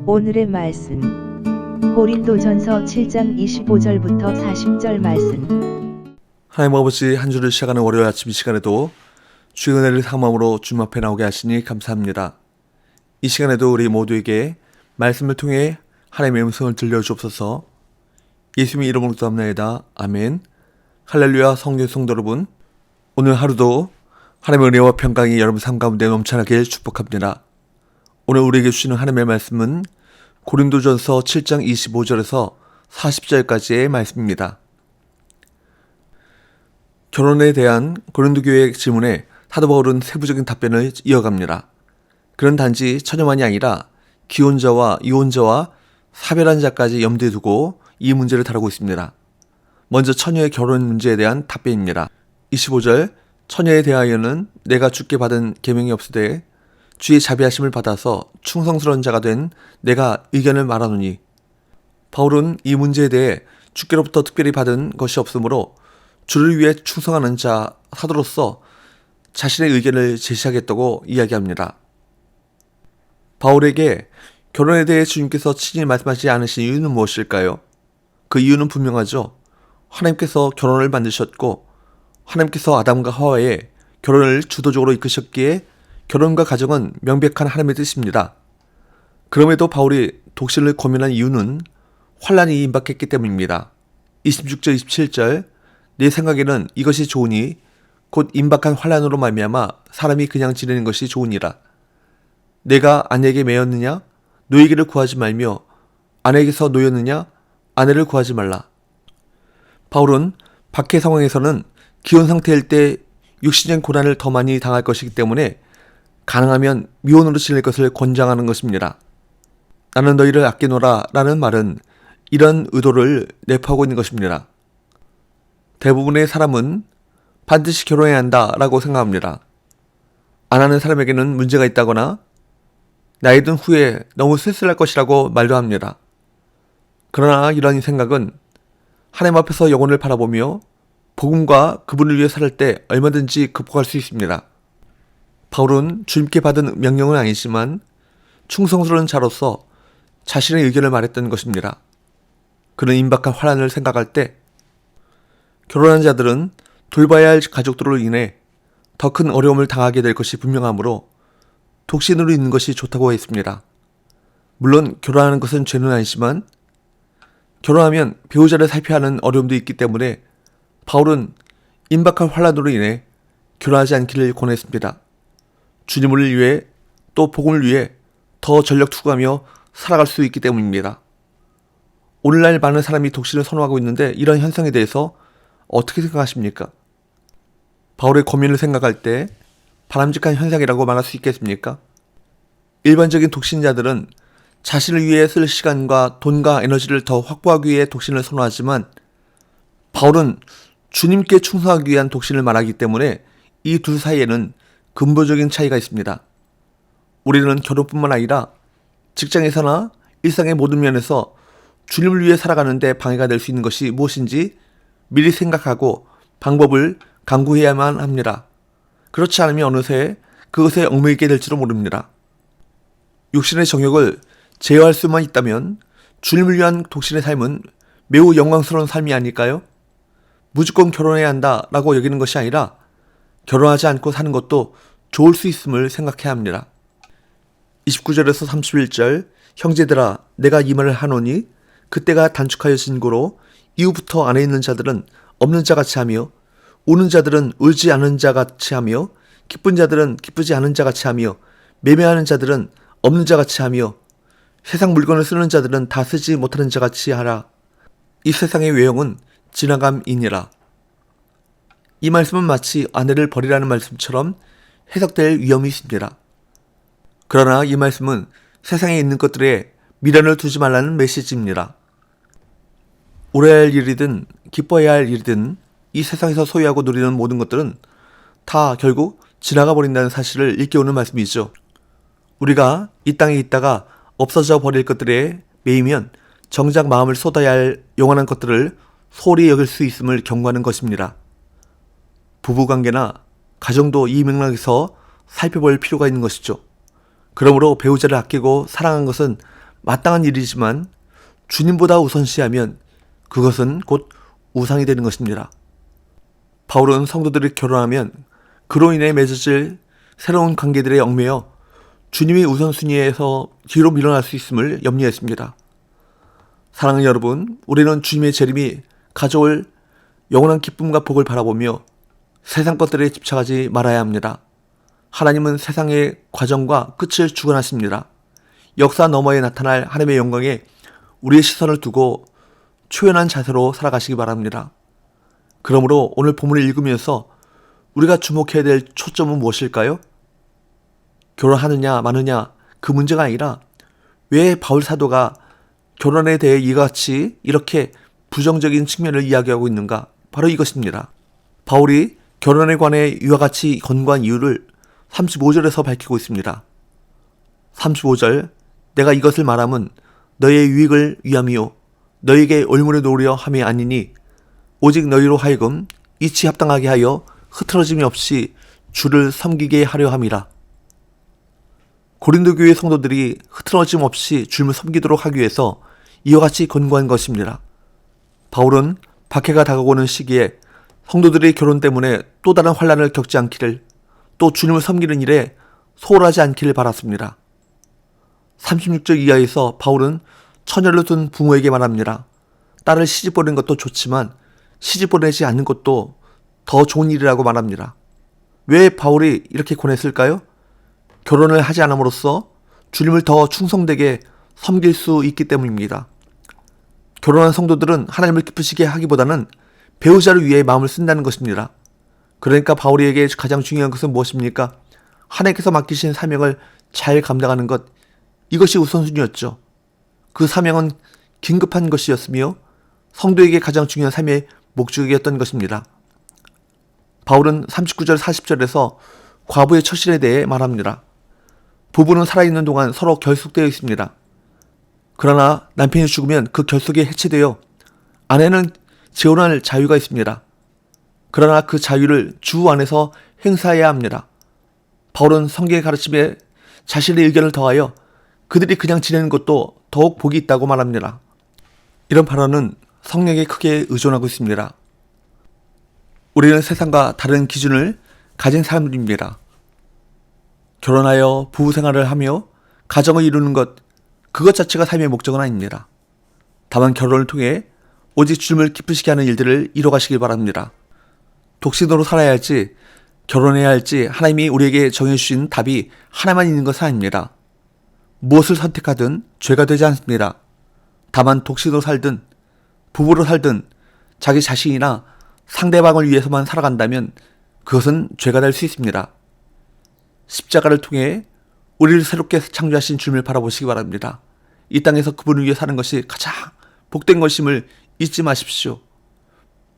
오늘의 말씀 고린도전서 7장 25절부터 40절 말씀. 하나님 아버지, 한 주를 시작하는 월요일 아침 이 시간에도 주의 은혜를 삼음으로 주님 앞에 나오게 하시니 감사합니다. 이 시간에도 우리 모두에게 말씀을 통해 하나님의 음성을 들려주옵소서. 예수님의 이름으로 기도합나이다. 아멘. 할렐루야. 성도 여러분, 오늘 하루도 하나님의 은혜와 평강이 여러분 삶 가운데 넘쳐나길 축복합니다. 오늘 우리에게 주시는 하나님의 말씀은 고린도전서 7장 25절에서 40절까지의 말씀입니다. 결혼에 대한 고린도 교회의 질문에 사도 바울은 세부적인 답변을 이어갑니다. 그는 단지 처녀만이 아니라 기혼자와 이혼자와 사별한 자까지 염두에 두고 이 문제를 다루고 있습니다. 먼저 처녀의 결혼 문제에 대한 답변입니다. 25절, 처녀에 대하여는 내가 주께 받은 계명이 없으되 주의 자비하심을 받아서 충성스러운 자가 된 내가 의견을 말하노니. 바울은 이 문제에 대해 주께로부터 특별히 받은 것이 없으므로 주를 위해 충성하는 자 사도로서 자신의 의견을 제시하겠다고 이야기합니다. 바울에게 결혼에 대해 주님께서 친히 말씀하시지 않으신 이유는 무엇일까요? 그 이유는 분명하죠. 하나님께서 결혼을 만드셨고 하나님께서 아담과 하와의 결혼을 주도적으로 이끄셨기에 결혼과 가정은 명백한 하나님의 뜻입니다. 그럼에도 바울이 독신을 고민한 이유는 환난이 임박했기 때문입니다. 26절 27절, 내 생각에는 이것이 좋으니 곧 임박한 환난으로 말미암아 사람이 그냥 지내는 것이 좋으니라. 내가 아내에게 매였느냐? 노예기를 구하지 말며 아내에게서 노였느냐? 아내를 구하지 말라. 바울은 박해 상황에서는 기혼 상태일 때 육신적 고난을 더 많이 당할 것이기 때문에 가능하면 미혼으로 지낼 것을 권장하는 것입니다. 나는 너희를 아끼노라 라는 말은 이런 의도를 내포하고 있는 것입니다. 대부분의 사람은 반드시 결혼해야 한다 라고 생각합니다. 안 하는 사람에게는 문제가 있다거나 나이 든 후에 너무 쓸쓸할 것이라고 말도 합니다. 그러나 이런 생각은 하나님 앞에서 영혼을 바라보며 복음과 그분을 위해 살 때 얼마든지 극복할 수 있습니다. 바울은 주님께 받은 명령은 아니지만 충성스러운 자로서 자신의 의견을 말했던 것입니다. 그는 임박한 환난을 생각할 때 결혼한 자들은 돌봐야 할 가족들로 인해 더 큰 어려움을 당하게 될 것이 분명하므로 독신으로 있는 것이 좋다고 했습니다. 물론 결혼하는 것은 죄는 아니지만 결혼하면 배우자를 살펴야 하는 어려움도 있기 때문에 바울은 임박한 환난으로 인해 결혼하지 않기를 권했습니다. 주님을 위해 또 복음을 위해 더 전력 투구하며 살아갈 수 있기 때문입니다. 오늘날 많은 사람이 독신을 선호하고 있는데 이런 현상에 대해서 어떻게 생각하십니까? 바울의 고민을 생각할 때 바람직한 현상이라고 말할 수 있겠습니까? 일반적인 독신자들은 자신을 위해 쓸 시간과 돈과 에너지를 더 확보하기 위해 독신을 선호하지만 바울은 주님께 충성하기 위한 독신을 말하기 때문에 이 둘 사이에는 근본적인 차이가 있습니다. 우리는 결혼뿐만 아니라 직장에서나 일상의 모든 면에서 주님을 위해 살아가는데 방해가 될 수 있는 것이 무엇인지 미리 생각하고 방법을 강구해야만 합니다. 그렇지 않으면 어느새 그것에 얽매이게 될지도 모릅니다. 육신의 정욕을 제어할 수만 있다면 주님을 위한 독신의 삶은 매우 영광스러운 삶이 아닐까요? 무조건 결혼해야 한다라고 여기는 것이 아니라 결혼하지 않고 사는 것도 좋을 수 있음을 생각해야 합니다. 29절에서 31절, 형제들아 내가 이 말을 하노니 그때가 단축하여진 고로 이후부터 안에 있는 자들은 없는 자같이 하며 우는 자들은 울지 않은 자같이 하며 기쁜 자들은 기쁘지 않은 자같이 하며 매매하는 자들은 없는 자같이 하며 세상 물건을 쓰는 자들은 다 쓰지 못하는 자같이 하라. 이 세상의 외형은 지나감이니라. 이 말씀은 마치 아내를 버리라는 말씀처럼 해석될 위험이 있습니다. 그러나 이 말씀은 세상에 있는 것들에 미련을 두지 말라는 메시지입니다. 오래야 할 일이든 기뻐해야 할 일이든 이 세상에서 소유하고 누리는 모든 것들은 다 결국 지나가 버린다는 사실을 일깨우는 말씀이죠. 우리가 이 땅에 있다가 없어져 버릴 것들에 매이면 정작 마음을 쏟아야 할 영원한 것들을 소홀히 여길 수 있음을 경고하는 것입니다. 부부관계나 가정도 이 맥락에서 살펴볼 필요가 있는 것이죠. 그러므로 배우자를 아끼고 사랑한 것은 마땅한 일이지만 주님보다 우선시하면 그것은 곧 우상이 되는 것입니다. 바울은 성도들이 결혼하면 그로 인해 맺어질 새로운 관계들에 얽매여 주님이 우선순위에서 뒤로 밀어날 수 있음을 염려했습니다. 사랑하는 여러분, 우리는 주님의 재림이 가져올 영원한 기쁨과 복을 바라보며 세상 것들에 집착하지 말아야 합니다. 하나님은 세상의 과정과 끝을 주관하십니다. 역사 너머에 나타날 하나님의 영광에 우리의 시선을 두고 초연한 자세로 살아가시기 바랍니다. 그러므로 오늘 본문을 읽으면서 우리가 주목해야 될 초점은 무엇일까요? 결혼하느냐 마느냐 그 문제가 아니라 왜 바울 사도가 결혼에 대해 이같이 이렇게 부정적인 측면을 이야기하고 있는가? 바로 이것입니다. 바울이 결혼에 관해 이와 같이 권고한 이유를 35절에서 밝히고 있습니다. 35절 내가 이것을 말함은 너의 유익을 위함이요 너에게 올무에 놓으려 함이 아니니 오직 너희로 하여금 이치 합당하게 하여 흐트러짐이 없이 주를 섬기게 하려 함이라. 고린도 교회 성도들이 흐트러짐 없이 주를 섬기도록 하기 위해서 이와 같이 권고한 것입니다. 바울은 박해가 다가오는 시기에 성도들의 결혼 때문에 또 다른 환난을 겪지 않기를 또 주님을 섬기는 일에 소홀하지 않기를 바랐습니다. 36절 이하에서 바울은 처녀를 둔 부모에게 말합니다. 딸을 시집 보내는 것도 좋지만 시집 보내지 않는 것도 더 좋은 일이라고 말합니다. 왜 바울이 이렇게 권했을까요? 결혼을 하지 않음으로써 주님을 더 충성되게 섬길 수 있기 때문입니다. 결혼한 성도들은 하나님을 기쁘시게 하기보다는 배우자를 위해 마음을 쓴다는 것입니다. 그러니까 바울에게 가장 중요한 것은 무엇입니까? 하나님께서 맡기신 사명을 잘 감당하는 것, 이것이 우선순위였죠. 그 사명은 긴급한 것이었으며 성도에게 가장 중요한 삶의 목적이었던 것입니다. 바울은 39절 40절에서 과부의 처신에 대해 말합니다. 부부는 살아있는 동안 서로 결속되어 있습니다. 그러나 남편이 죽으면 그 결속이 해체되어 아내는 재혼할 자유가 있습니다. 그러나 그 자유를 주 안에서 행사해야 합니다. 바울은 성경의 가르침에 자신의 의견을 더하여 그들이 그냥 지내는 것도 더욱 복이 있다고 말합니다. 이런 발언은 성령에 크게 의존하고 있습니다. 우리는 세상과 다른 기준을 가진 사람들입니다. 결혼하여 부부생활을 하며 가정을 이루는 것, 그것 자체가 삶의 목적은 아닙니다. 다만 결혼을 통해 오직 주님을 기쁘시게 하는 일들을 이뤄가시길 바랍니다. 독신으로 살아야 할지 결혼해야 할지 하나님이 우리에게 정해주신 답이 하나만 있는 것은 아닙니다. 무엇을 선택하든 죄가 되지 않습니다. 다만 독신으로 살든 부부로 살든 자기 자신이나 상대방을 위해서만 살아간다면 그것은 죄가 될 수 있습니다. 십자가를 통해 우리를 새롭게 창조하신 주님을 바라보시기 바랍니다. 이 땅에서 그분을 위해 사는 것이 가장 복된 것임을 잊지 마십시오.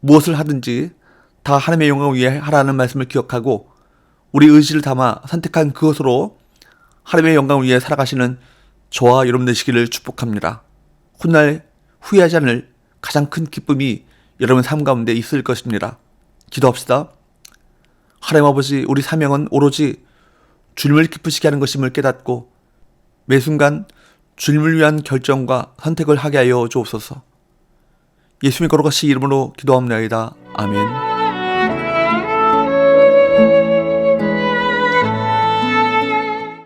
무엇을 하든지 다 하나님의 영광을 위해 하라는 말씀을 기억하고 우리 의지를 담아 선택한 그것으로 하나님의 영광을 위해 살아가시는 저와 여러분 되시기를 축복합니다. 훗날 후회하지 않을 가장 큰 기쁨이 여러분 삶 가운데 있을 것입니다. 기도합시다. 하나님 아버지, 우리 사명은 오로지 주님을 기쁘시게 하는 것임을 깨닫고 매 순간 주님을 위한 결정과 선택을 하게 하여 주옵소서. 예수님의 거룩하신 이름으로 기도합니다. 아멘.